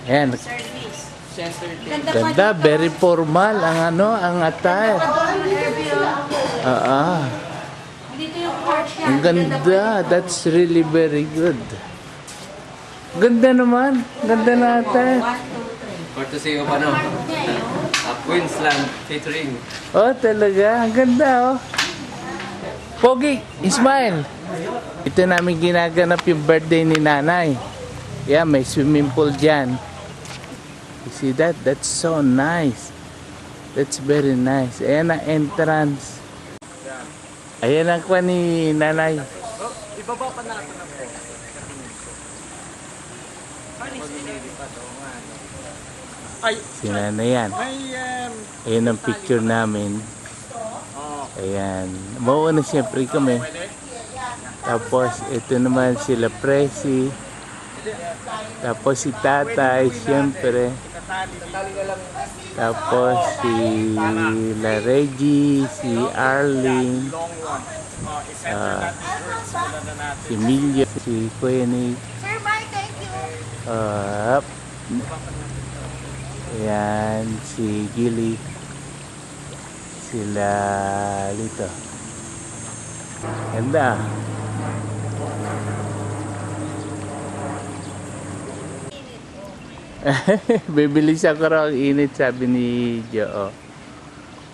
Ayan. Ganda, very formal ang ang attire. Ang ganda, that's really very good. Ganda naman, ganda na attire. Courtesy of Queensland featuring. Oh, talaga, ang ganda oh. Pogi, smile. Ito namin ginaganap yung birthday ni nanay. Yeah, may swimming pool dyan. You see that? That's so nice. That's very nice. Ayan ang entrance. Ayan ang kwa ni nanay. Ibaba pa natin ang si nanay yan. Ayan ang picture namin. Ayan. Mauuna siyempre kami. Tapos ito naman sila Presi. Tapos si tatay siyempre. Tapos si La Reggie, si Arlene, si Milio, si Kuya Nick. Sir, bye, thank you. Ayan, si Gilly. Sila dito. Ganda. Bibilis ako raw, init sabi ni Jo.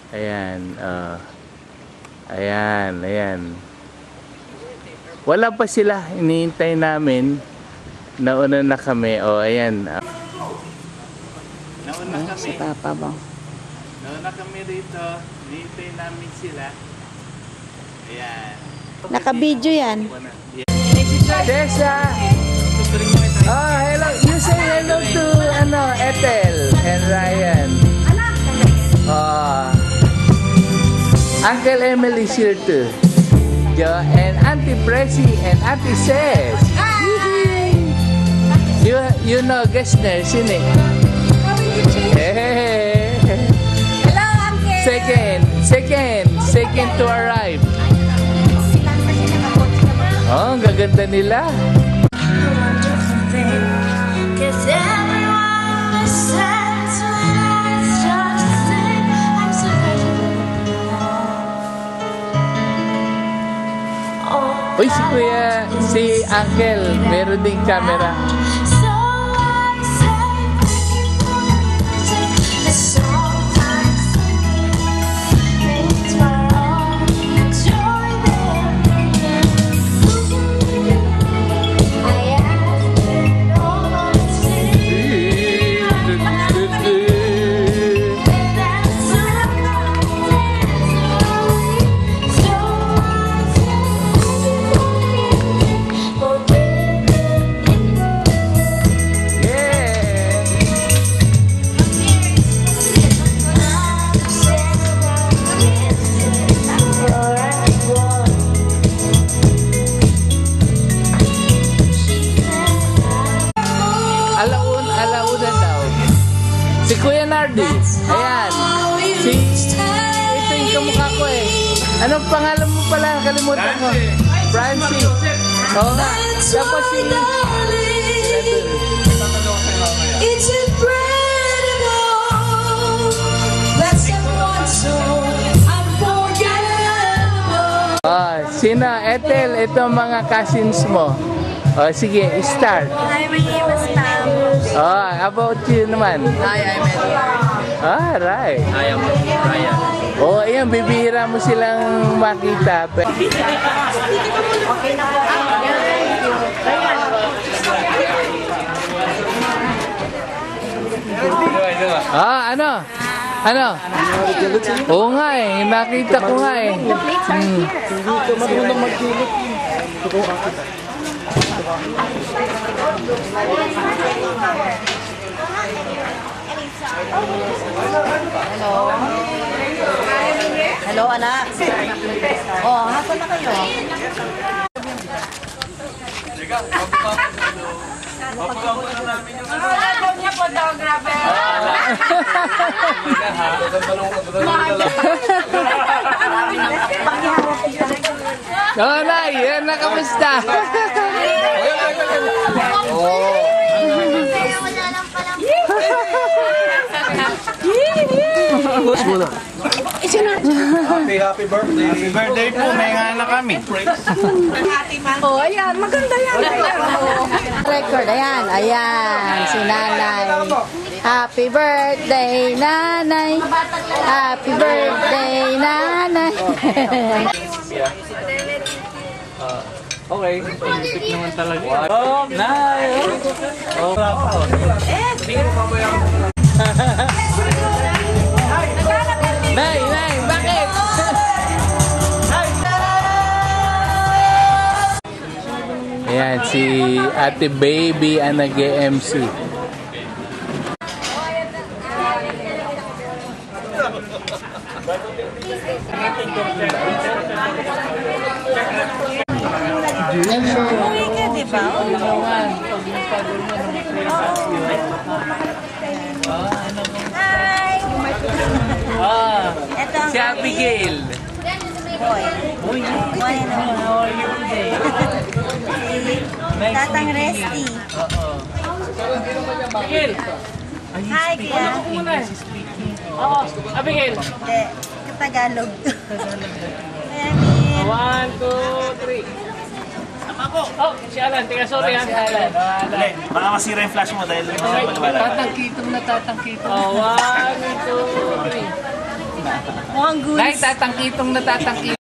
Ayan, ayan. Wala pa sila, hinihintay namin. Nauna na kami. Ayan. Nauna kami. Si Papa ba? Nauna kami rito. Hinihintay namin sila. Ayan. Naka-video yan. Tessa! Hello. You say hello to Ethel and Ryan. Uncle Emily is here too. And Auntie Presi and Auntie Ses. Hi! You know Gessner, sini? Hey. Hello, Uncle! Second to arrive. Oh, ang gaganda nila. Uy, si Uncle, meron ding camera. Alauna daw. Si Kuya Nardi. Ayan. Ito yung kamukha ko eh. Anong pangalan mo pala? Kalimutan ko. Francis. Oo nga. Tapos si... It's incredible. That's someone so unforgettable. Sino? Ethel, ito ang mga cousins mo. Sige, start. Hi, my name is Pam. How about you naman? Hi, I'm Edward. Right. Hi, I'm Ryan. Ayan, bibihira mo silang makita. Okay na po. Ano? Oo nga eh, nakita ko nga eh. The plates are here. Hindi ko marunong magkilit. Hello. Hello, anak. Hasa na kayo. Lalo niya photographer. Nay, yan na, kamusta? muna. Happy birthday po, may nga na kami. Oh, ayan. Maganda yan. Record. Ayan. Ayan. Si nanay. Happy birthday, nanay. Happy birthday, nanay. Okay. Isip naman talaga. Oh, nice. Oh. Nay, bakit? Ayan, si Ate Baby ang nag-MC. Uwi ka, di ba? Hi! Ah, Ito ang si Abigail. boy. Boy naman. How are you today? Tatang Resty. Abigail. Hi, kuya. Oo, Abigail. Hindi. Tagalog. Ayan, Min. 1, 2, 3. Oh, si Alan. Tingnan, sorry ha, si Alan. Dali, baka masira yung flash mo dahil paliwala. Tatangkitong na tatangkitong. Oh, 1, 2, 3. Mukhang goons. Nay, tatangkitong na tatangkitong.